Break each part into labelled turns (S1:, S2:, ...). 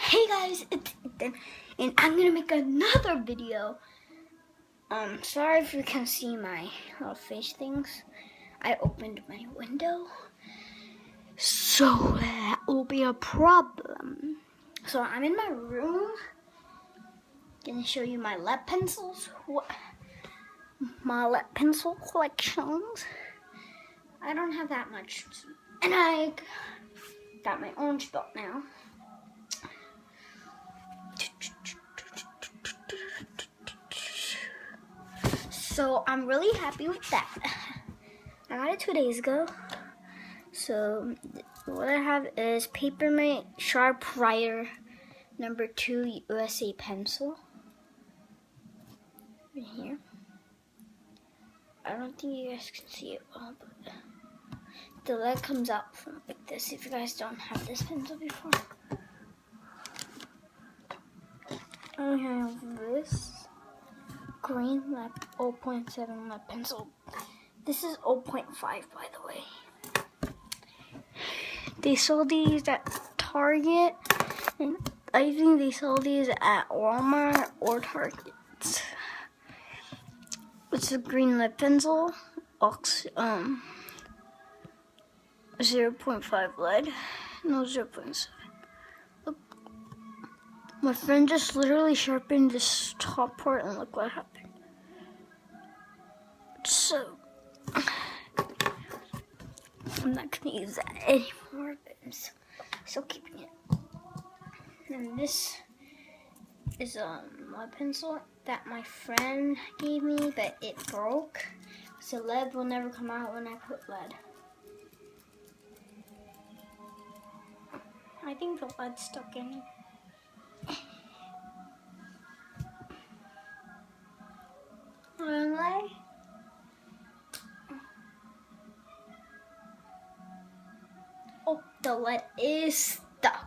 S1: Hey guys, it's Ethan, and I'm gonna make another video. Sorry if you can see my little face things. I opened my window, so that will be a problem. So I'm in my room, gonna show you my lead pencils, my lead pencil collections. I don't have that much, and I got my orange belt now. So I'm really happy with that. I got it 2 days ago. So what I have is Papermate Sharp Writer number 2 USA pencil. Right here. I don't think you guys can see it well, but the lead comes out from like this if you guys don't have this pencil before. I have this green lead 0.7 lead pencil. This is 0.5 by the way. They sell these at Target, and I think they sell these at Walmart or Target. It's a green lead pencil, 0.5 lead, no 0.7. Look, my friend just literally sharpened this top part, and look what happened. So I'm not gonna use that anymore, but I'm still keeping it. And this is my pencil that my friend gave me, but it broke. So lead will never come out when I put lead. I think the lead's stuck in. Really? Oh, the lead is stuck.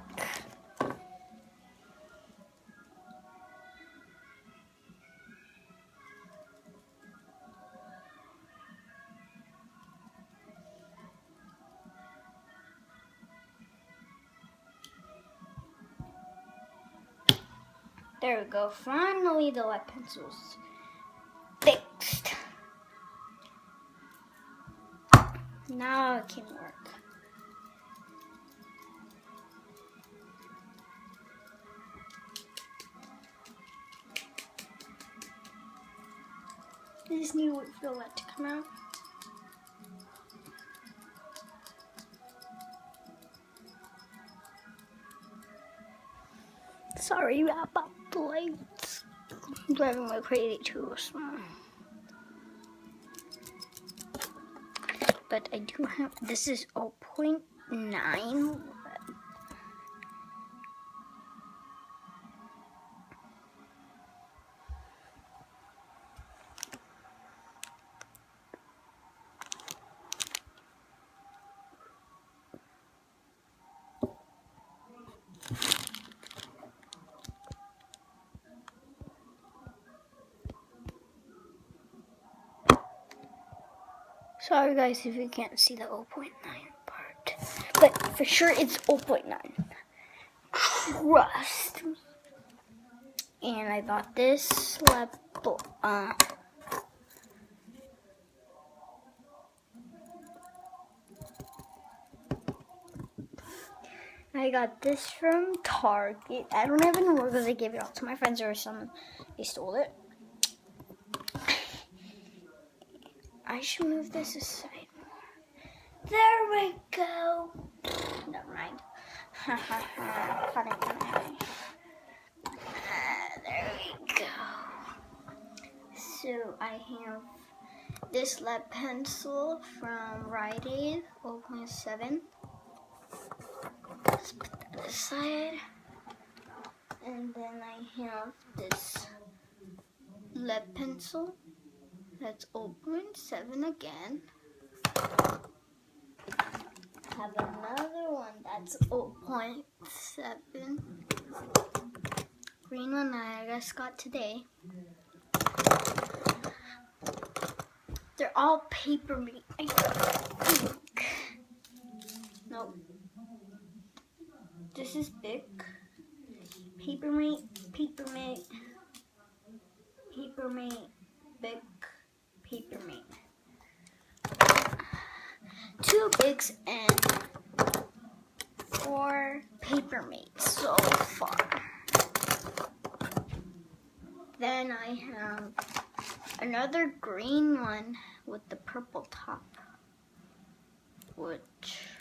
S1: There we go. Finally, the lead pencil's fixed. Now it can work. I just need to wait for the lead to come out. Sorry about the lights. I'm driving my crazy too. But I do have, this is 0.9. Sorry guys if you can't see the 0.9 part, but for sure it's 0.9. Trust me. And I got this level. I got this from Target. I don't even know because I gave it all to my friends or someone. They stole it. I should move this aside more. There we go. Never mind. Funny. There we go. So I have this lead pencil from Rite Aid, 0.7. Let's put that aside. And then I have this lead pencil. That's 0.7 again. Have another one that's 0.7. Green one I just got today. They're all Papermate, I think. Nope. This is big. Papermate, Papermate, Papermate, Bic, Papermate. 2 Bics and 4 Papermates so far. Then I have another green one with the purple top, which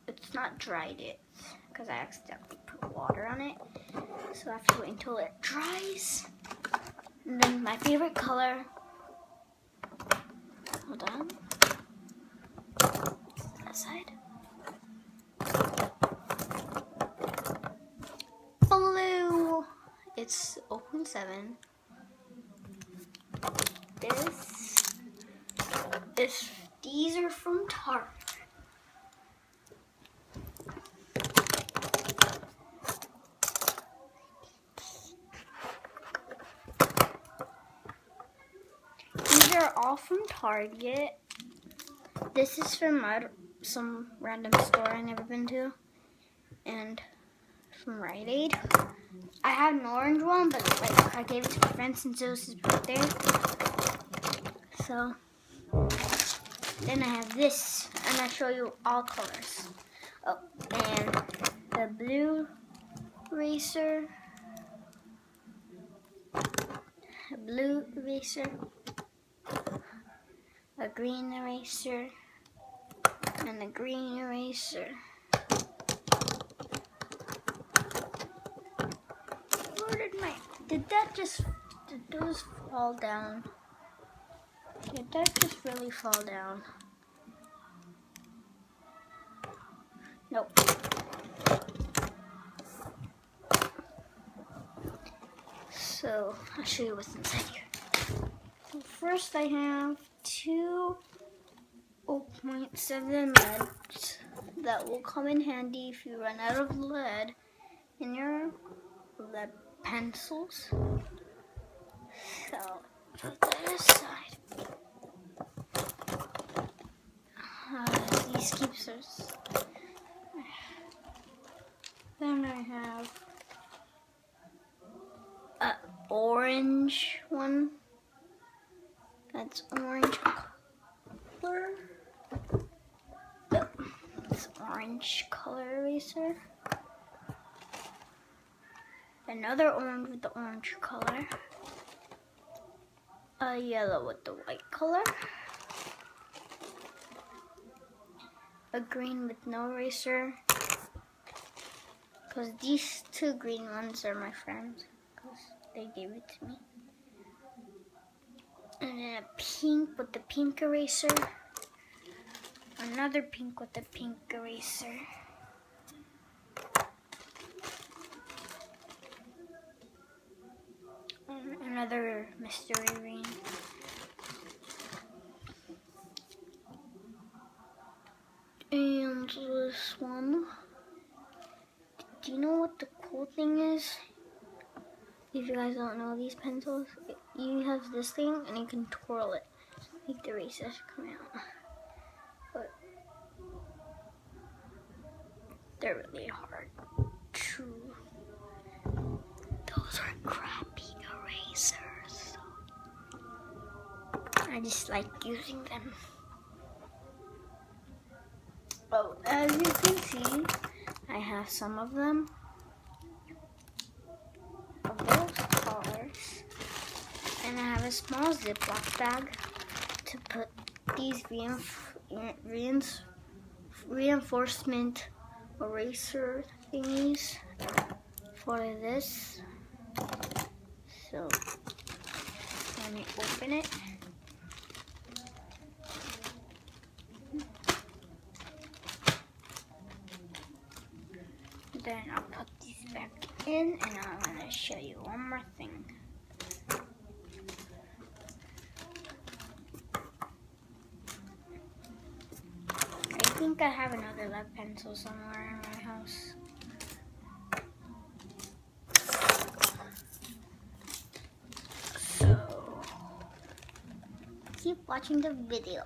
S1: it's not dried yet because I accidentally put water on it. So I have to wait until it dries. And then my favorite color, hold on, that side. Blue, it's 0.7. These are from Target. These are all from Target. This is from some random store I never been to, and from Rite Aid. I had an orange one, but like I gave it to my friend since it was his birthday. So then I have this, and I show you all colors. Oh, and the blue eraser, a blue eraser, a green eraser, and a green eraser. Did those fall down? Did that just really fall down? Nope. So I'll show you what's inside here. So first I have 2 0.7 leads that will come in handy if you run out of lead in your lead pencils. So put that aside. These keepers. Then I have an orange one. That's orange color. It's orange color eraser. Another orange with the orange color. A yellow with the white color. A green with no eraser. Because these 2 green ones are my friends. Because they gave it to me. And then a pink with the pink eraser. Another pink with the pink eraser. And another mystery green. And this one. Do you know what the cool thing is? If you guys don't know these pencils, you have this thing and you can twirl it, make the erasers come out. But they're really hard to. Those are crappy erasers. I just like using them. Oh, as you can see, I have some of them. Of those colors. And I have a small Ziploc bag to put these reinforcement eraser thingies for this. So let me open it. Then I'll put these back in, and I'm going to show you one more thing. I think I have another lead pencil somewhere in my house. So, keep watching the video.